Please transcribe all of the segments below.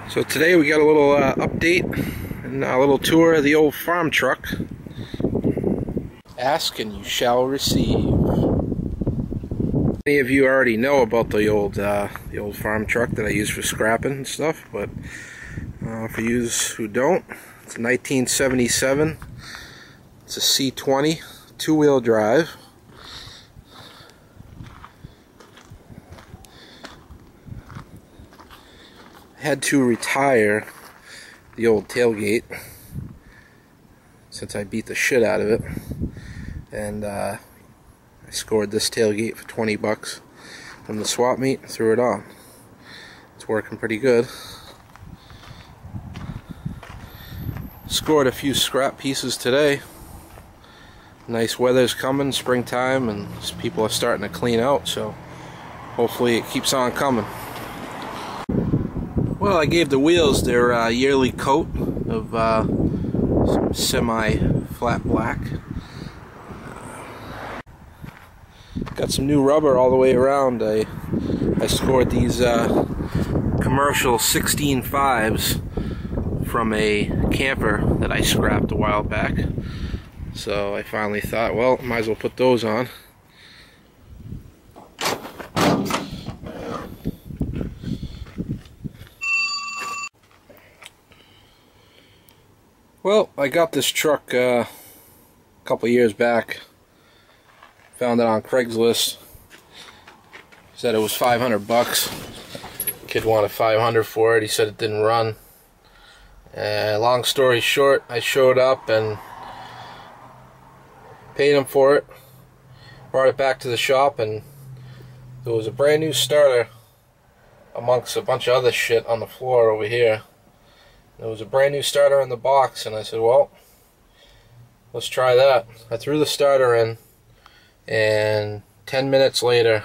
So today we got a little update and a little tour of the old farm truck. Ask and you shall receive. Many of you already know about the old farm truck that I use for scrapping and stuff, but for you who don't, it's a 1977. It's a C20 two-wheel drive. Had to retire the old tailgate since I beat the shit out of it, and I scored this tailgate for 20 bucks from the swap meet and threw it on. It's working pretty good. Scored a few scrap pieces today. Nice weather's coming, springtime, and people are starting to clean out, so hopefully it keeps on coming. Well, I gave the wheels their yearly coat of some semi-flat black. Got some new rubber all the way around. I scored these commercial 16.5s from a camper that I scrapped a while back. So I finally thought, well, might as well put those on. Well, I got this truck a couple years back. Found it on Craigslist. Said it was 500 bucks. Kid wanted 500 for it. He said it didn't run. Long story short, I showed up and paid him for it. Brought it back to the shop, and there was a brand new starter amongst a bunch of other shit on the floor over here. There was a brand new starter in the box, and I said, well, let's try that. I threw the starter in, and 10 minutes later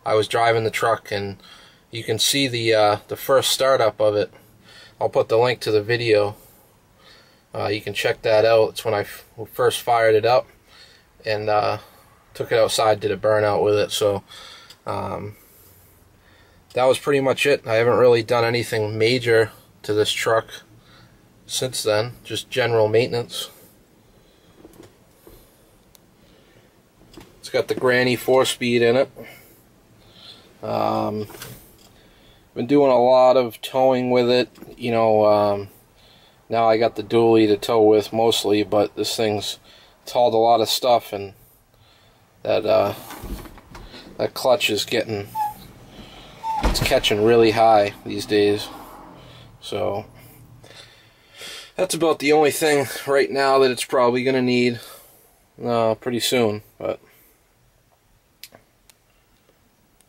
I was driving the truck, and you can see the first startup of it. I'll put the link to the video. You can check that out. It's when I first fired it up and took it outside, did a burnout with it. So that was pretty much it. I haven't really done anything major to this truck since then, just general maintenance. It's got the Granny 4-speed in it. Been doing a lot of towing with it, you know. Now I got the dually to tow with mostly, but this thing's hauled a lot of stuff, and that clutch is it's catching really high these days. So that's about the only thing right now that it's probably going to need pretty soon. But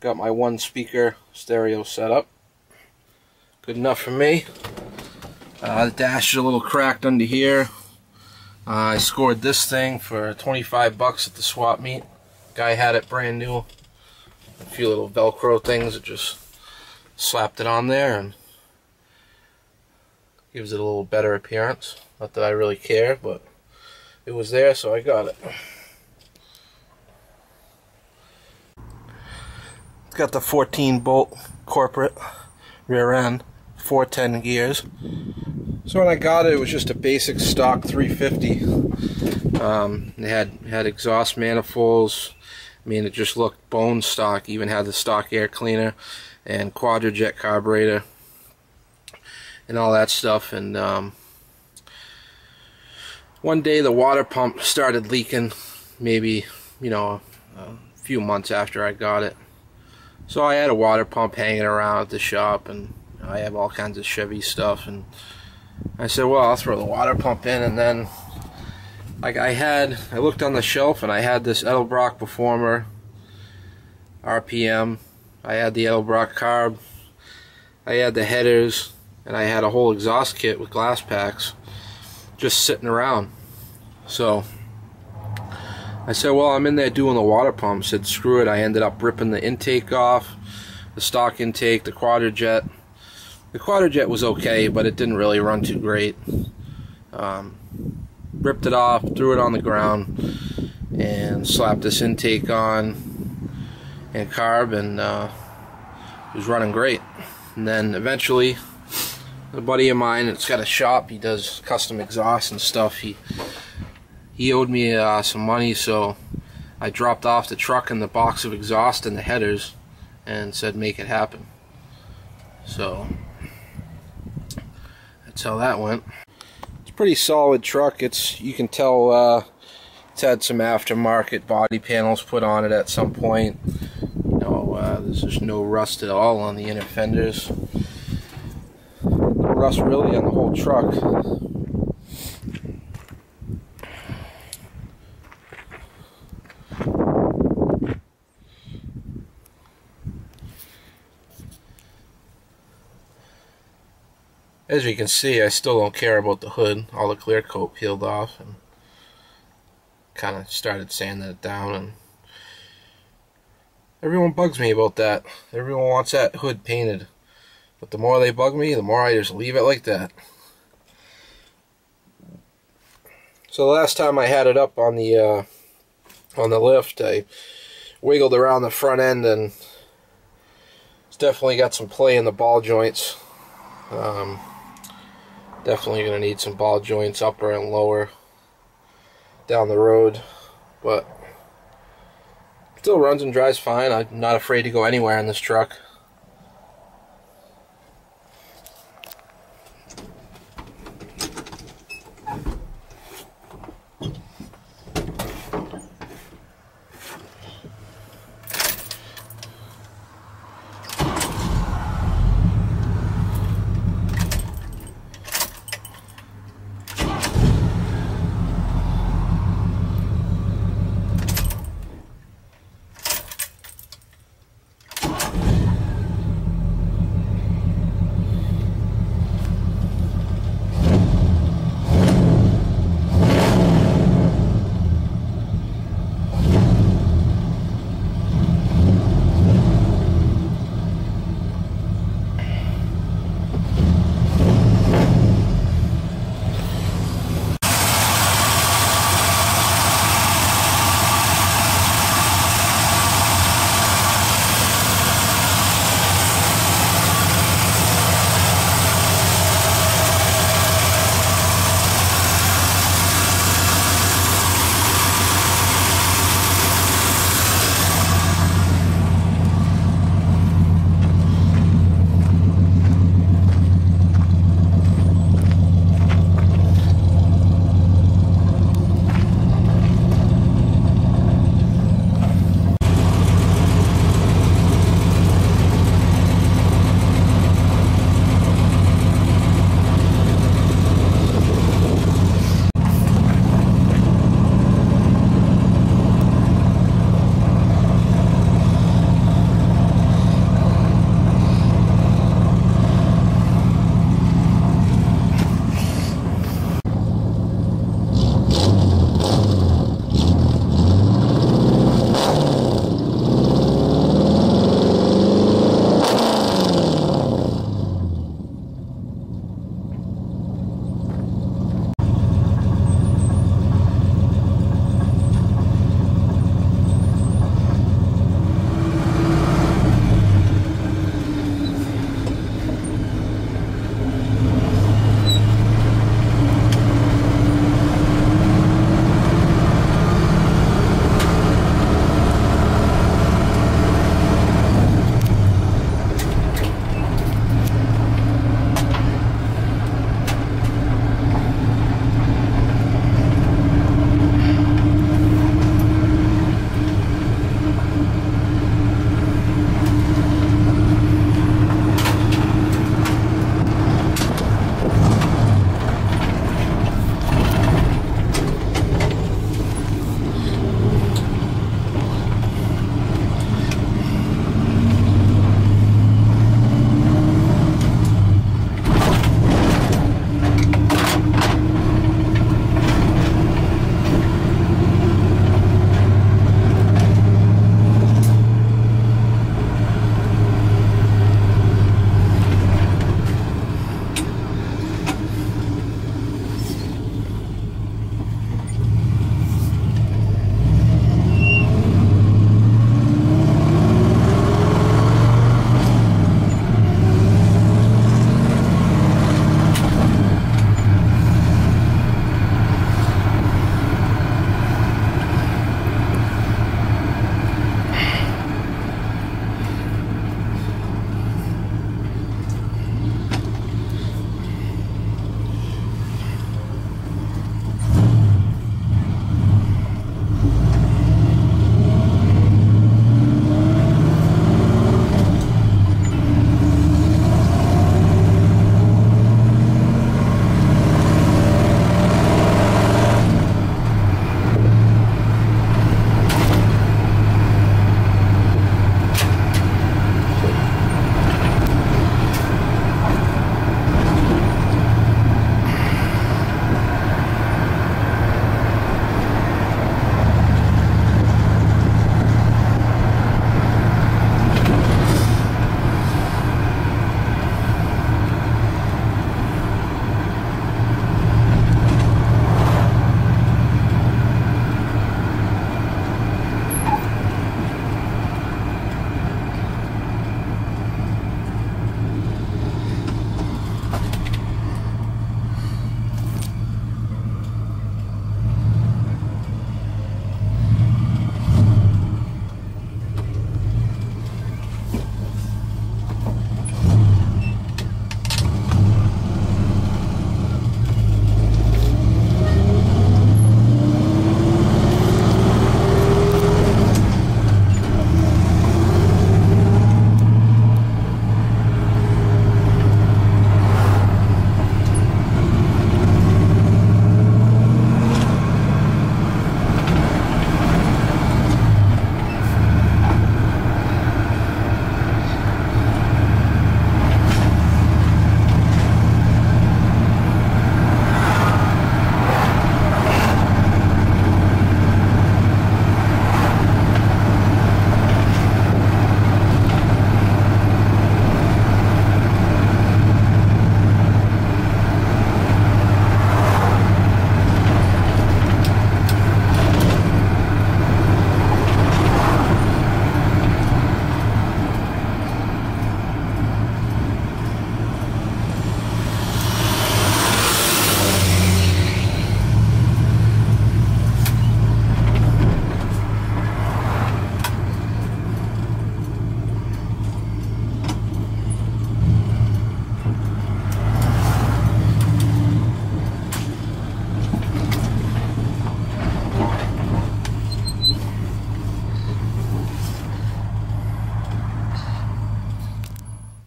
got my one speaker stereo set up. Good enough for me. The dash is a little cracked under here. I scored this thing for 25 bucks at the swap meet. Guy had it brand new. A few little Velcro things that just slapped it on there and gives it a little better appearance. Not that I really care, but it was there, so I got it. It's got the 14-bolt corporate rear end, 410 gears. So when I got it, it was just a basic stock 350. It had exhaust manifolds. I mean, it just looked bone stock. Even had the stock air cleaner and Quadrajet carburetor and all that stuff. And one day the water pump started leaking, maybe, you know, a few months after I got it. So I had a water pump hanging around at the shop, and I have all kinds of Chevy stuff, and I said, well, I'll throw the water pump in. And then like I looked on the shelf, and I had this Edelbrock Performer RPM. I had the Edelbrock carb. I had the headers, and I had a whole exhaust kit with glass packs just sitting around. So I said, well, I'm in there doing the water pump. Said, screw it. I ended up ripping the intake off, the stock intake, the Quadrajet. The Quadrajet was okay, but it didn't really run too great. Ripped it off, threw it on the ground, and slapped this intake on and carb, and it was running great. And then eventually a buddy of mine that's got a shop. He does custom exhaust and stuff. He owed me some money, so I dropped off the truck and the box of exhaust and the headers and said make it happen. So that's how that went. It's a pretty solid truck. You can tell it's had some aftermarket body panels put on it at some point. You know, there's just no rust at all on the inner fenders. No rust really on the whole truck. As you can see, I still don't care about the hood. All the clear coat peeled off and kind of started sanding it down, and everyone bugs me about that. Everyone wants that hood painted, but the more they bug me, the more I just leave it like that. So the last time I had it up on the lift, I wiggled around the front end, and it's definitely got some play in the ball joints. Definitely going to need some ball joints upper and lower down the road, but still runs and drives fine. I'm not afraid to go anywhere in this truck.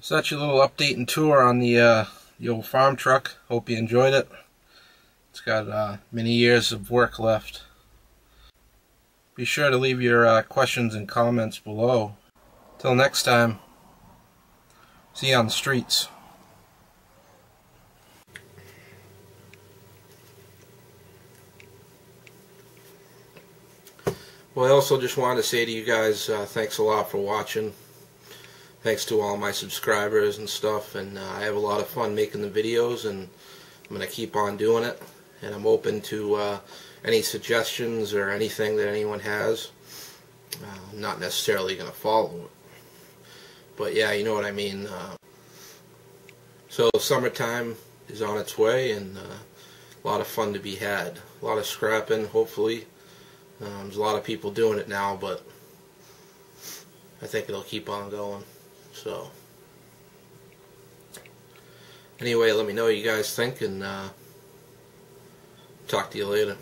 So that's your little update and tour on the old farm truck. Hope you enjoyed it. It's got many years of work left. Be sure to leave your questions and comments below. Till next time, see you on the streets. Well, I also just wanted to say to you guys, thanks a lot for watching. Thanks to all my subscribers and stuff, and I have a lot of fun making the videos, and I'm going to keep on doing it, and I'm open to any suggestions or anything that anyone has. I'm not necessarily going to follow it, but yeah, you know what I mean. So summertime is on its way, and a lot of fun to be had. A lot of scrapping, hopefully. There's a lot of people doing it now, but I think it'll keep on going. So anyway, let me know what you guys think, and talk to you later.